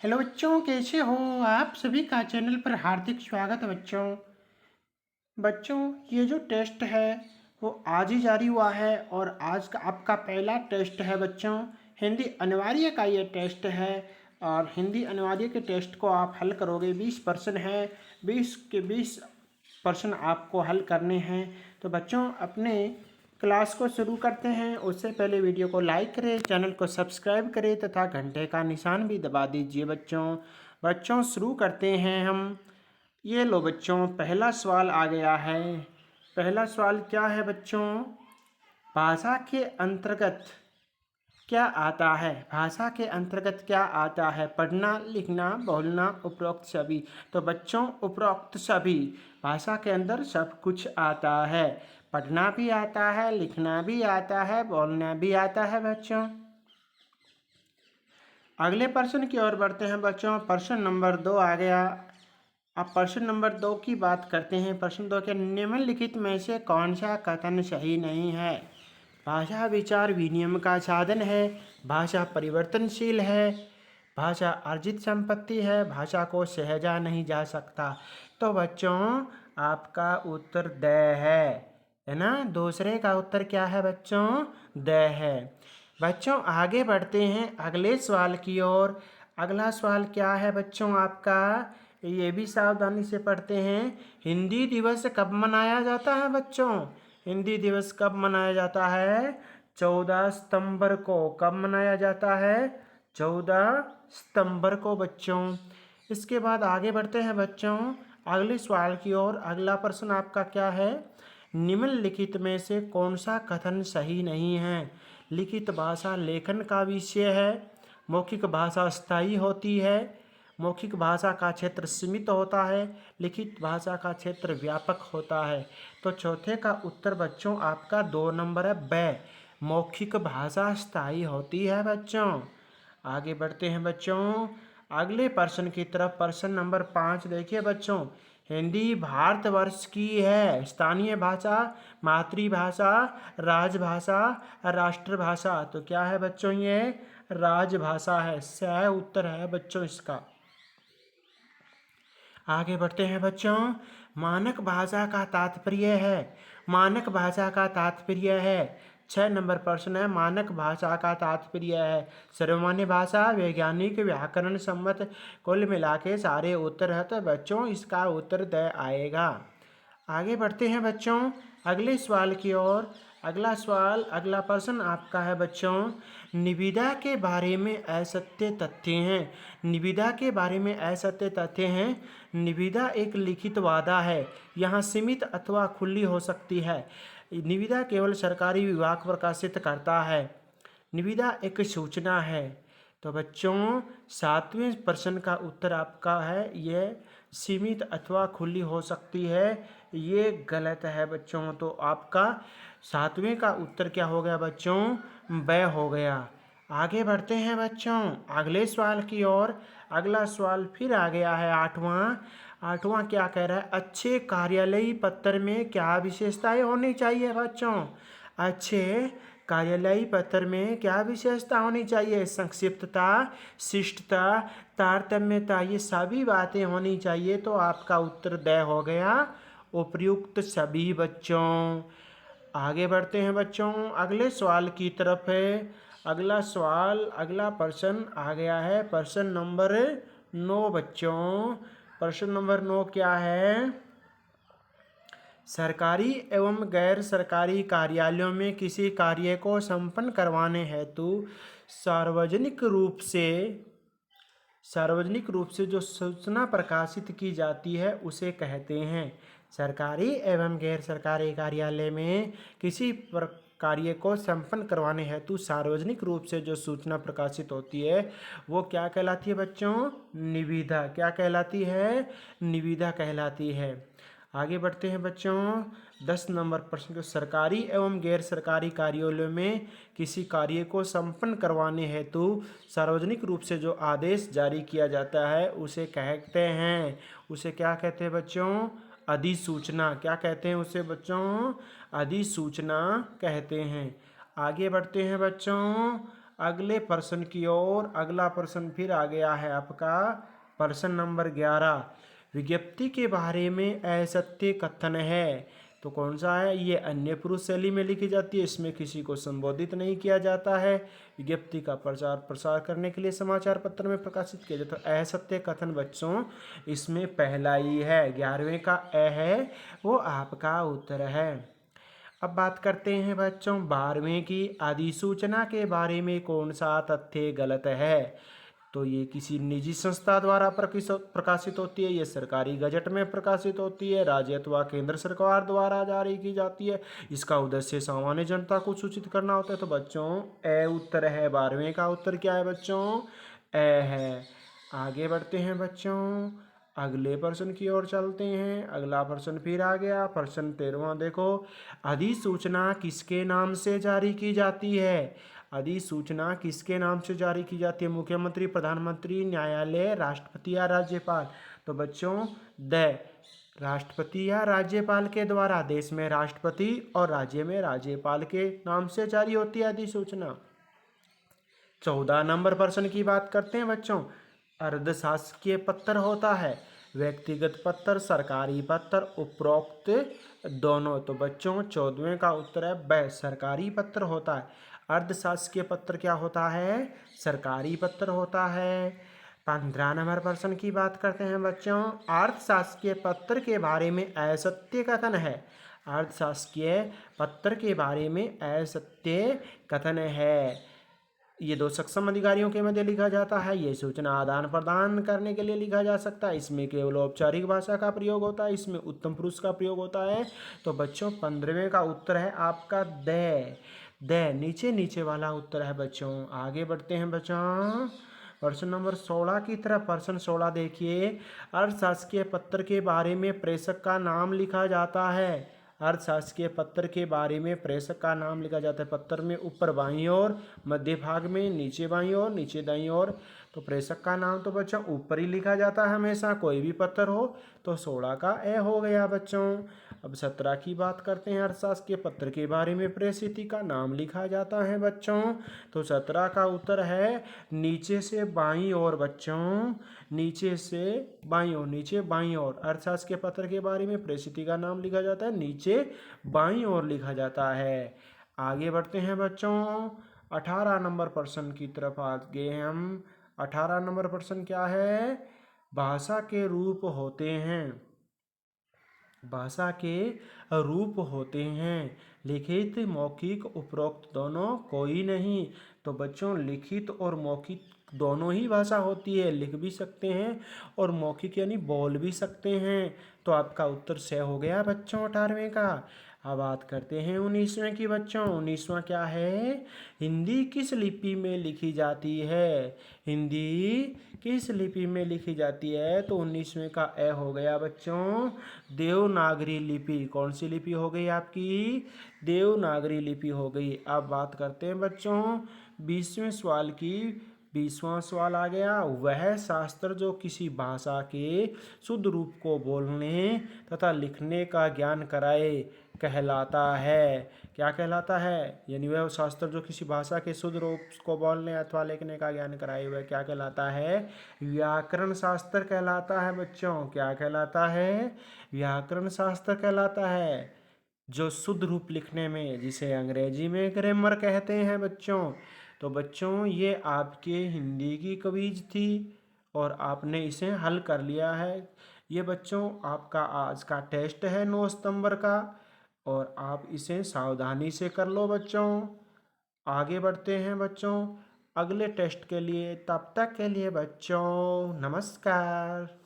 Hello बच्चों, कैसे हो आप? सभी का चैनल पर हार्दिक स्वागत है बच्चों। ये जो टेस्ट है वो आज ही जारी हुआ है और आज का आपका पहला टेस्ट है बच्चों। हिंदी अनिवार्य का ये टेस्ट है और हिंदी अनिवार्य के टेस्ट को आप हल करोगे। 20% है, 20 आपको हल करने हैं। तो बच्चों अपने क्लास को शुरू करते हैं। उससे पहले वीडियो को लाइक करें, चैनल को सब्सक्राइब करें तथा घंटे का निशान भी दबा दीजिए बच्चों शुरू करते हैं हम। ये लो बच्चों, पहला सवाल आ गया है। पहला सवाल क्या है बच्चों? भाषा के अंतर्गत क्या आता है? भाषा के अंतर्गत क्या आता है? पढ़ना, लिखना, बोलना, उपरोक्त सभी। तो बच्चों उपरोक्त सभी भाषा के अंदर सब कुछ आता है। पढ़ना भी आता है, लिखना भी आता है, बोलना भी आता है बच्चों। अगले प्रश्न की ओर बढ़ते हैं बच्चों। प्रश्न नंबर 2 आ गया। अब प्रश्न नंबर 2 की बात करते हैं। प्रश्न 2 के निम्नलिखित में से कौन सा कथन सही नहीं है? भाषा विचार विनिमय का साधन है, भाषा परिवर्तनशील है, भाषा अर्जित संपत्ति है, भाषा को सहेजा नहीं जा सकता। तो बच्चों आपका उत्तर द है ना। दूसरे का उत्तर क्या है बच्चों? द है। बच्चों आगे बढ़ते हैं अगले सवाल की ओर। अगला सवाल क्या है बच्चों आपका? ये भी सावधानी से पढ़ते हैं। हिंदी दिवस कब मनाया जाता है बच्चों? हिंदी दिवस कब मनाया जाता है? 14 सितंबर को। कब मनाया जाता है? 14 सितंबर को बच्चों। इसके बाद आगे बढ़ते हैं बच्चों अगले सवाल की ओर। अगला प्रश्न आपका क्या है? निम्नलिखित में से कौन सा कथन सही नहीं है? लिखित भाषा लेखन का विषय है, मौखिक भाषा स्थायी होती है, मौखिक भाषा का क्षेत्र सीमित होता है, लिखित भाषा का क्षेत्र व्यापक होता है। तो चौथे का उत्तर बच्चों आपका 2 नंबर है, ब। मौखिक भाषा स्थायी होती है बच्चों। आगे बढ़ते हैं बच्चों अगले प्रश्न की तरफ। प्रश्न नंबर 5 देखिए बच्चों। हिंदी भारतवर्ष की है स्थानीय भाषा, मातृभाषा, राजभाषा, राष्ट्रभाषा। तो क्या है बच्चों? ये राजभाषा है। सही उत्तर है बच्चों इसका। आगे बढ़ते हैं बच्चों। मानक भाषा का तात्पर्य है। मानक भाषा का तात्पर्य है। 6 नंबर प्रश्न है। मानक भाषा का तात्पर्य है सर्वमान्य भाषा, वैज्ञानिक, व्याकरण सम्मत। कुल मिला के सारे उत्तर है। तो बच्चों इसका उत्तर द आएगा। आगे बढ़ते हैं बच्चों अगले सवाल की ओर। अगला सवाल अगला प्रश्न आपका है बच्चों। निविदा के बारे में असत्य तथ्य हैं। निविदा के बारे में असत्य तथ्य हैं। निविदा एक लिखित वादा है, यहाँ सीमित अथवा खुली हो सकती है। निविदा केवल सरकारी विभाग प्रकाशित करता है। निविदा एक सूचना है। तो बच्चों 7वें प्रश्न का उत्तर आपका है यह सीमित अथवा खुली हो सकती है। ये गलत है बच्चों। तो आपका 7वें का उत्तर क्या हो गया बच्चों? ब हो गया। आगे बढ़ते हैं बच्चों अगले सवाल की ओर। अगला सवाल फिर आ गया है 8वां क्या कह रहा है? अच्छे कार्यालयी पत्र में क्या विशेषताएं होनी चाहिए बच्चों? अच्छे कार्यालयी पत्र में क्या विशेषता होनी चाहिए? संक्षिप्तता, शिष्टता, तारतम्यता, ये सभी बातें होनी चाहिए। तो आपका उत्तर द हो गया, उपयुक्त सभी बच्चों। आगे बढ़ते हैं बच्चों अगले सवाल की तरफ है। अगला सवाल अगला प्रश्न आ गया है प्रश्न नंबर 9 बच्चों। प्रश्न नंबर 9 क्या है? सरकारी एवं गैर सरकारी कार्यालयों में किसी कार्य को संपन्न करवाने हेतु सार्वजनिक रूप से जो सूचना प्रकाशित की जाती है उसे कहते हैं। सरकारी एवं गैर सरकारी कार्यालय में किसी कार्य को संपन्न करवाने हेतु सार्वजनिक रूप से जो सूचना प्रकाशित होती है वो क्या कहलाती है बच्चों? निविदा। क्या कहलाती है? निविदा कहलाती है। आगे बढ़ते हैं बच्चों 10 नंबर प्रश्न को। सरकारी एवं गैर सरकारी कार्यालयों में किसी कार्य को संपन्न करवाने हेतु सार्वजनिक रूप से जो आदेश जारी किया जाता है उसे कहते हैं, उसे क्या कहते हैं बच्चों? अधिसूचना। क्या कहते हैं उसे बच्चों? अधिसूचना कहते हैं। आगे बढ़ते हैं बच्चों अगले प्रश्न की ओर। अगला प्रश्न फिर आ गया है आपका प्रश्न नंबर 11। विज्ञप्ति के बारे में असत्य कथन है तो कौन सा है? ये अन्य पुरुष शैली में लिखी जाती है, इसमें किसी को संबोधित नहीं किया जाता है। विज्ञप्ति का प्रचार प्रसार करने के लिए समाचार पत्र में प्रकाशित किया जाता है। असत्य कथन बच्चों इसमें पहला ही है, 11वें का अ है वो आपका उत्तर है। अब बात करते हैं बच्चों 12वें की। अधिसूचना के बारे में कौन सा तथ्य गलत है? तो ये किसी निजी संस्था द्वारा प्रकाशित होती है, ये सरकारी गजट में प्रकाशित होती है, राज्य अथवा केंद्र सरकार द्वारा जारी की जाती है। इसका उद्देश्य सामान्य जनता को सूचित करना होता है। तो बच्चों ए उत्तर है। 12वें का उत्तर क्या है बच्चों? ए है। आगे बढ़ते हैं बच्चों, अगले प्रश्न की ओर चलते हैं। अगला प्रश्न फिर आ गया, प्रश्न 13वां देखो। अधिसूचना किसके नाम से जारी की जाती है? अधिसूचना किसके नाम से जारी की जाती है? मुख्यमंत्री, प्रधानमंत्री, न्यायालय, राष्ट्रपति या राज्यपाल? तो बच्चों राष्ट्रपति या राज्यपाल के द्वारा। देश में राष्ट्रपति और राज्य में राज्यपाल के नाम से जारी होती है अधिसूचना। 14 नंबर प्रश्न की बात करते हैं बच्चों। अर्धशासकीय पत्र होता है, व्यक्तिगत पत्र, सरकारी पत्र, उपरोक्त दोनों? तो बच्चों 14वें का उत्तर है ब, सरकारी पत्र होता है। अर्धशासकीय पत्र क्या होता है? सरकारी पत्र होता है। 15 नंबर प्रश्न की बात करते हैं बच्चों। अर्थशासकीय पत्र के बारे में असत्य कथन है। अर्थशासकीय पत्र के बारे में असत्य कथन है। ये दो सक्षम अधिकारियों के मध्य लिखा जाता है, ये सूचना आदान प्रदान करने के लिए लिखा जा सकता है, इसमें केवल औपचारिक भाषा का प्रयोग होता है, इसमें उत्तम पुरुष का प्रयोग होता है। तो बच्चों 15वें का उत्तर है आपका द नीचे वाला उत्तर है बच्चों। आगे बढ़ते हैं बच्चों प्रश्न नंबर 16 की तरफ। प्रश्न 16 देखिए। अर्थशासकीय पत्र के बारे में प्रेषक का नाम लिखा जाता है। अर्थशासकीय पत्र के बारे में प्रेषक का नाम लिखा जाता है। पत्र में ऊपर बाईं ओर, मध्य भाग में, नीचे बाईं ओर, नीचे दाईं ओर। तो प्रेषक का नाम तो बच्चों ऊपर ही लिखा जाता है हमेशा, कोई भी पत्र हो। तो 16 का ए हो गया बच्चों। अब 17 की बात करते हैं। अर्थशासकीय पत्र के बारे में प्रेषित का नाम लिखा जाता है बच्चों। तो 17 का उत्तर है नीचे से बाईं ओर बच्चों, नीचे से बाईं ओर, नीचे बाईं ओर। अर्थशास्त्र के पत्र के बारे में प्रेषित का नाम लिखा जाता है, नीचे बाईं ओर लिखा जाता है। आगे बढ़ते हैं बच्चों 18 नंबर प्रश्न की तरफ आ गए हम। 18 नंबर प्रश्न क्या है? भाषा के रूप होते हैं, भाषा के रूप होते हैं, लिखित, मौखिक, उपरोक्त दोनों? कोई नहीं। तो बच्चों लिखित और मौखिक दोनों ही भाषा होती है, लिख भी सकते हैं और मौखिक यानी बोल भी सकते हैं। तो आपका उत्तर सही हो गया बच्चों 18वें का। अब बात करते हैं 19वें की बच्चों। 19वां क्या है? हिंदी किस लिपि में लिखी जाती है? हिंदी किस लिपि में लिखी जाती है? तो 19वें का ए हो गया बच्चों, देवनागरी लिपि। कौन सी लिपि हो गई आपकी? देवनागरी लिपि हो गई। अब बात करते हैं बच्चों 20वें सवाल की। 20वां सवाल आ गया। वह शास्त्र जो किसी भाषा के शुद्ध रूप को बोलने तथा लिखने का ज्ञान कराए कहलाता है। क्या कहलाता है? यानी वह शास्त्र जो किसी भाषा के शुद्ध रूप को बोलने अथवा लिखने का ज्ञान कराए हुए क्या कहलाता है? व्याकरण शास्त्र कहलाता है बच्चों। क्या कहलाता है? व्याकरण शास्त्र कहलाता है, जो शुद्ध रूप लिखने में, जिसे अंग्रेजी में ग्रामर कहते हैं बच्चों। तो बच्चों ये आपके हिंदी की क्विज थी और आपने इसे हल कर लिया है। ये बच्चों आपका आज का टेस्ट है 9 सितंबर का, और आप इसे सावधानी से कर लो बच्चों। आगे बढ़ते हैं बच्चों अगले टेस्ट के लिए। तब तक के लिए बच्चों नमस्कार।